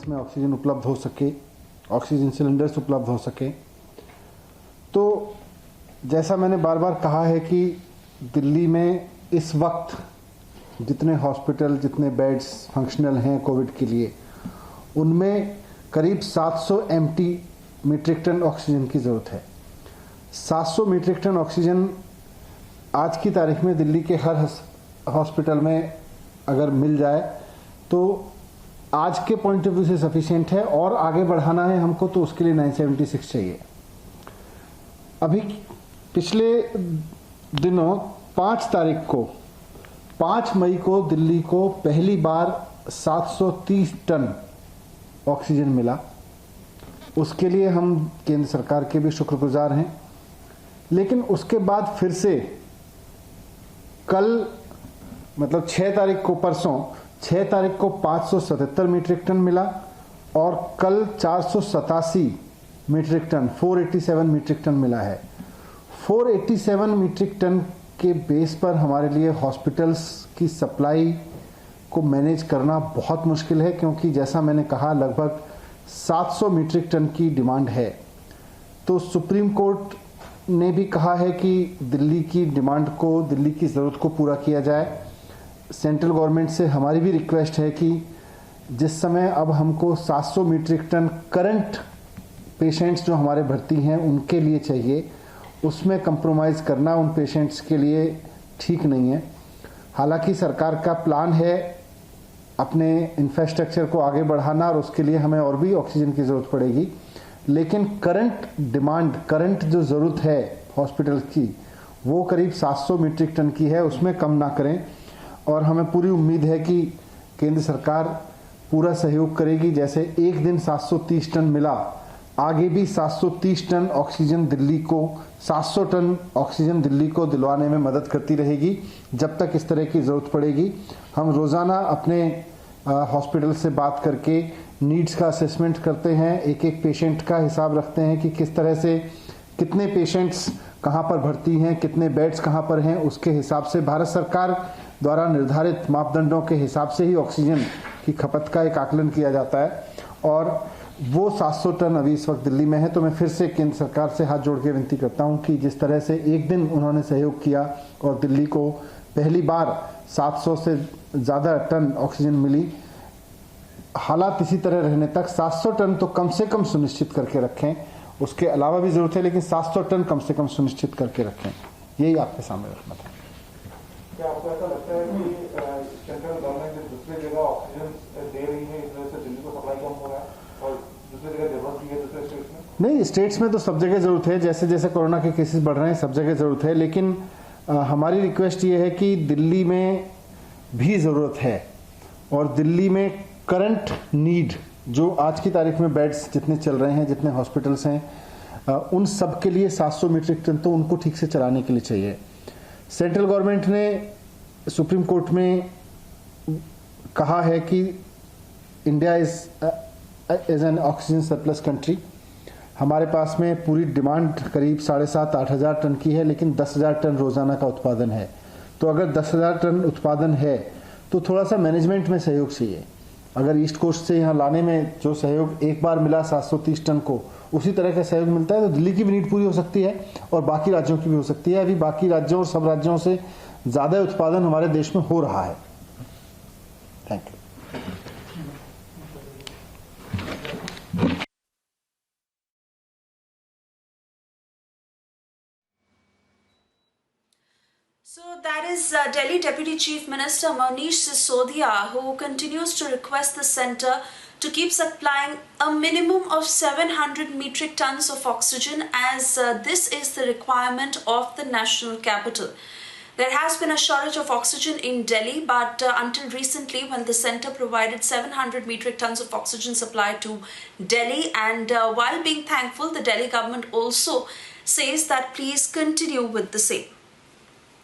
Hospitals में oxygen उपलब्ध हो सके, ऑक्सीजन सिलेंडर्स उपलब्ध हो सके। तो जैसा मैंने बार बार कहा है कि दिल्ली में इस वक्त जितने हॉस्पिटल, जितने बेड्स फंक्शनल हैं कोविड के लिए, उनमें करीब 700 मीट्रिक टन ऑक्सीजन की ज़रूरत है। 700 मीट्रिक टन ऑक्सीजन आज की तारीख में दिल्ली के हर हॉस्पिटल में अगर मिल जाए तो आज के पॉइंट ऑफ व्यू से सफिशिएंट है, और आगे बढ़ाना है हमको तो उसके लिए 976 चाहिए। अभी पिछले दिनों 5 मई को दिल्ली को पहली बार 730 टन ऑक्सीजन मिला। उसके लिए हम केंद्र सरकार के भी शुक्रगुजार हैं। लेकिन उसके बाद फिर से कल मतलब 6 तारीख को, परसों 6 तारीख को 577 मीट्रिक टन मिला, और कल 487 मीट्रिक टन 487 मीट्रिक टन मिला है। 487 मीट्रिक टन के बेस पर हमारे लिए हॉस्पिटल्स की सप्लाई को मैनेज करना बहुत मुश्किल है, क्योंकि जैसा मैंने कहा लगभग 700 मीट्रिक टन की डिमांड है। तो सुप्रीम कोर्ट ने भी कहा है कि दिल्ली की डिमांड को, दिल्ली की ज़रूरत को पूरा किया जाए। सेंट्रल गवर्नमेंट से हमारी भी रिक्वेस्ट है कि जिस समय अब हमको 700 मीट्रिक टन करंट पेशेंट्स जो हमारे भर्ती हैं उनके लिए चाहिए, उसमें कंप्रोमाइज़ करना उन पेशेंट्स के लिए ठीक नहीं है। हालांकि सरकार का प्लान है अपने इंफ्रास्ट्रक्चर को आगे बढ़ाना, और उसके लिए हमें और भी ऑक्सीजन की ज़रूरत पड़ेगी। लेकिन करंट डिमांड, करंट जो ज़रूरत है हॉस्पिटल की, वो करीब 700 मीट्रिक टन की है, उसमें कम ना करें। और हमें पूरी उम्मीद है कि केंद्र सरकार पूरा सहयोग करेगी। जैसे एक दिन 730 टन मिला, आगे भी 730 टन ऑक्सीजन दिल्ली को, 700 टन ऑक्सीजन दिल्ली को दिलवाने में मदद करती रहेगी जब तक इस तरह की ज़रूरत पड़ेगी। हम रोज़ाना अपने हॉस्पिटल से बात करके नीड्स का असेसमेंट करते हैं, एक एक पेशेंट का हिसाब रखते हैं कि किस तरह से कितने पेशेंट्स कहाँ पर भर्ती हैं, कितने बेड्स कहाँ पर हैं। उसके हिसाब से भारत सरकार द्वारा निर्धारित मापदंडों के हिसाब से ही ऑक्सीजन की खपत का एक आकलन किया जाता है, और वो 700 टन अभी इस वक्त दिल्ली में है। तो मैं फिर से केंद्र सरकार से हाथ जोड़ के विनती करता हूं कि जिस तरह से एक दिन उन्होंने सहयोग किया और दिल्ली को पहली बार 700 से ज़्यादा टन ऑक्सीजन मिली, हालात इसी तरह रहने तक 700 टन तो कम से कम सुनिश्चित करके रखें। उसके अलावा भी ज़रूरत है, लेकिन 700 टन कम से कम सुनिश्चित करके रखें। यही आपके सामने रखना था। क्या आपको ऐसा लगता है कि सेंट्रल गवर्नमेंट दूसरी जगह ऑक्सीजन दे रही है, इस वजह से दिल्ली को सप्लाई कम हो रहा है, और दूसरी जगह जरूरत भी है दूसरे स्टेट्स में? नहीं, स्टेट्स में तो सब जगह ज़रूरत है। जैसे जैसे कोरोना के केसेस बढ़ रहे हैं सब जगह ज़रूरत है, लेकिन हमारी रिक्वेस्ट ये है कि दिल्ली में भी ज़रूरत है, और दिल्ली में करंट नीड जो आज की तारीख में बेड्स जितने चल रहे हैं, जितने हॉस्पिटल्स हैं, उन सब के लिए 700 मीट्रिक टन तो उनको ठीक से चलाने के लिए चाहिए। सेंट्रल गवर्नमेंट ने सुप्रीम कोर्ट में कहा है कि India is an oxygen surplus country. हमारे पास में पूरी डिमांड करीब 7,500-8 हज़ार टन की है, लेकिन 10,000 टन रोज़ाना का उत्पादन है। तो अगर 10,000 टन उत्पादन है तो थोड़ा सा मैनेजमेंट में सहयोग चाहिए। अगर ईस्ट कोस्ट से यहाँ लाने में जो सहयोग एक बार मिला 730 टन को, उसी तरह का सहयोग मिलता है तो दिल्ली की भी नीड पूरी हो सकती है और बाकी राज्यों की भी हो सकती है। अभी बाकी राज्यों और सब राज्यों से ज़्यादा उत्पादन हमारे देश में हो रहा है। Thank you. So that is Delhi Deputy Chief Minister Manish Sisodia, who continues to request the centre to keep supplying a minimum of 700 metric tons of oxygen, as this is the requirement of the national capital. There has been a shortage of oxygen in Delhi, but until recently, when the centre provided 700 metric tons of oxygen supply to Delhi, and while being thankful, the Delhi government also says that please continue with the same.